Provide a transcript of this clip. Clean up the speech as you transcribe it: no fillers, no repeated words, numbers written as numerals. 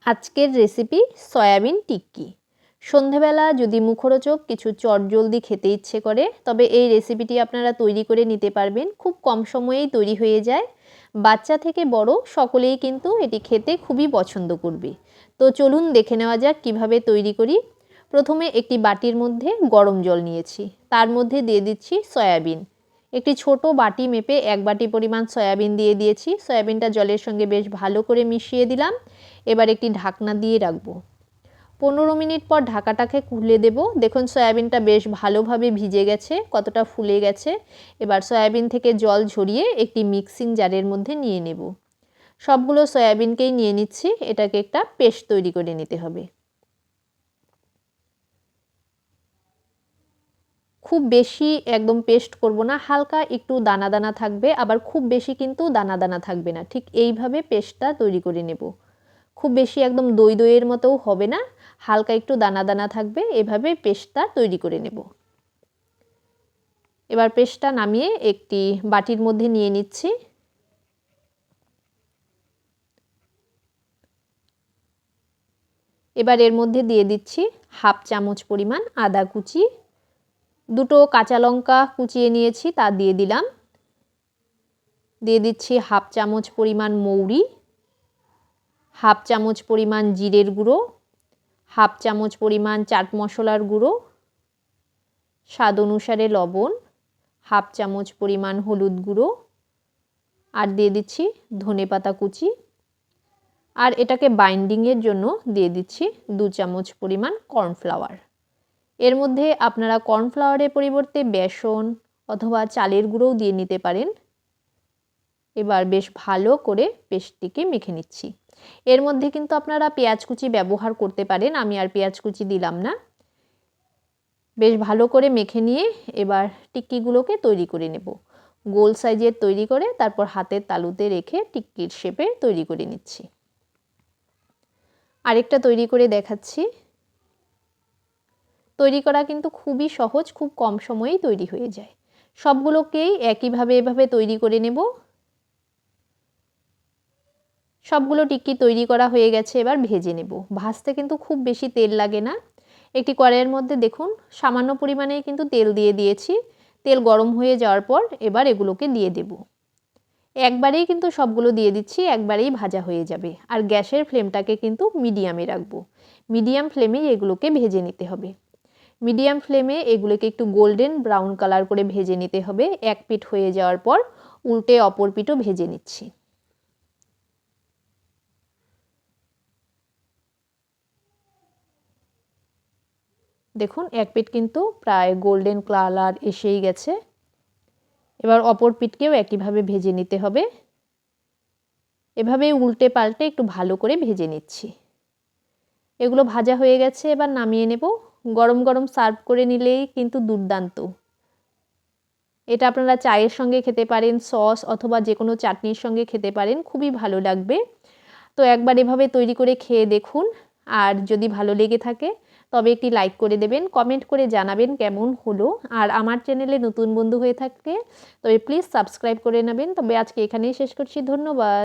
আজকের recipe soybean tikki. সন্ধেবেলা যদি মুখরোচক কিছু চটজলদি খেতে ইচ্ছে করে তবে এই রেসিপিটি আপনারা তৈরি করে নিতে পারবেন। খুব কম সময়েই তৈরি হয়ে যায়। বাচ্চা থেকে বড় সকলেই কিন্তু এটি খেতে খুবই পছন্দ করবে। তো চলুন দেখে নেওয়া যাক কিভাবে তৈরি করি। প্রথমে একটি বাটির মধ্যে গরম জল নিয়েছি, তার মধ্যে দিয়ে দিচ্ছি সয়াবিন। একটি ছোট বাটি মেপে 1 বাটি পরিমাণ সয়াবিন দিয়ে দিয়েছি। সয়াবিনটা জলের সঙ্গে বেশ ভালো করে মিশিয়ে দিলাম। এবার একটি ঢাকনা দিয়ে রাখবো। 15 মিনিট পর ঢাকাটাকে খুলে দেব। দেখুন সয়াবিনটা বেশ ভালোভাবে ভিজে গেছে, কতটা ফুলে গেছে। এবার সয়াবিন থেকে জল ঝরিয়ে একটি মিক্সিং জারের মধ্যে নিয়ে নেব। সবগুলো সয়াবিনকেই নিয়ে নিচ্ছি। এটাকে একটা পেস্ট তৈরি করে নিতে হবে। খুব বেশি একদম পেস্ট করব না, হালকা একটু দানা দানা থাকবে, আবার খুব বেশি কিন্তু দানা দানা থাকবে না। ঠিক এইভাবে পেস্টটা তৈরি করে নেব। খুব বেশি একদম দই দইয়ের মতোও হবে না, হালকা একটু দানা দানা থাকবে। এভাবে পেস্টটা তৈরি করে নেব। এবার পেস্টটা নামিয়ে একটি বাটির মধ্যে নিয়ে নিচ্ছি। এবার এর মধ্যে দিয়ে দিচ্ছি 1/2 চামচ পরিমাণ আদা কুচি, 2টো কাঁচা লঙ্কা কুচিয়ে নিয়েছি তা দিয়ে দিলাম। দিয়ে দিচ্ছি 1/2 চামচ পরিমাণ মৌরি, 1/2 চামচ পরিমাণ জিরের গুঁড়ো, 1/2 চামচ পরিমাণ চাট মশলার গুঁড়ো, স্বাদ অনুসারে লবণ, 1/2 চামচ পরিমাণ হলুদ গুঁড়ো, আর দিয়ে দিচ্ছি ধনেপাতা কুচি। আর এটাকে বাইন্ডিংয়ের জন্য দিয়ে দিচ্ছি 2 চামচ পরিমাণ কর্নফ্লাওয়ার। এর মধ্যে আপনারা কর্নফ্লাওয়ারের পরিবর্তে বেসন অথবা চালের গুঁড়োও দিয়ে নিতে পারেন। এবার বেশ ভালো করে পেস্টটিকে মেখে নিচ্ছি। এর মধ্যে কিন্তু আপনারা পেঁয়াজ কুচি ব্যবহার করতে পারেন, আমি আর পেঁয়াজ কুচি দিলাম না। বেশ ভালো করে মেখে নিয়ে এবার টিক্কিগুলোকে তৈরি করে নেব। গোল সাইজের তৈরি করে তারপর হাতের তালুতে রেখে টিক্কির শেপে তৈরি করে নিচ্ছি। আরেকটা তৈরি করে দেখাচ্ছি। তৈরি করা কিন্তু খুবই সহজ, খুব কম সময়েই তৈরি হয়ে যায়। সবগুলোকেই একইভাবে এভাবে তৈরি করে নেব। সবগুলো টিক্কি তৈরি করা হয়ে গেছে, এবার ভেজে নেব। ভাজতে কিন্তু খুব বেশি তেল লাগে না। একটি কড়াইয়ের মধ্যে দেখুন সামান্য পরিমাণেই কিন্তু তেল দিয়ে দিয়েছি। তেল গরম হয়ে যাওয়ার পর এবার এগুলোকে দিয়ে দেব। একবারেই কিন্তু সবগুলো দিয়ে দিচ্ছি, একবারেই ভাজা হয়ে যাবে। আর গ্যাসের ফ্লেমটাকে কিন্তু মিডিয়ামে রাখবো। মিডিয়াম ফ্লেমেই এগুলোকে ভেজে নিতে হবে। মিডিয়াম ফ্লেমে এগুলোকে একটু গোল্ডেন ব্রাউন কালার করে ভেজে নিতে হবে। এক পিঠ হয়ে যাওয়ার পর উল্টে অপর পিঠও ভেজে নিচ্ছি। দেখুন এক পিঠ কিন্তু প্রায় গোল্ডেন কালার এসেই গেছে। এবার অপর পিঠকেও একইভাবে ভেজে নিতে হবে। এভাবে উল্টে পাল্টে একটু ভালো করে ভেজে নিচ্ছি। এগুলো ভাজা হয়ে গেছে, এবার নামিয়ে নেব। গরম গরম সার্ভ করে নিলেই কিন্তু দুর্দান্ত। এটা আপনারা চায়ের সঙ্গে খেতে পারেন, সস অথবা যে কোনো চাটনির সঙ্গে খেতে পারেন, খুবই ভালো লাগবে। তো একবার এভাবে তৈরি করে খেয়ে দেখুন। আর যদি ভালো লেগে থাকে তবে একটি লাইক করে দেবেন, কমেন্ট করে জানাবেন কেমন হলো। আর আমার চ্যানেলে নতুন বন্ধু হয়ে থাকলে তবে প্লিজ সাবস্ক্রাইব করে নেবেন। তবে আজকে এখানেই শেষ করছি। ধন্যবাদ।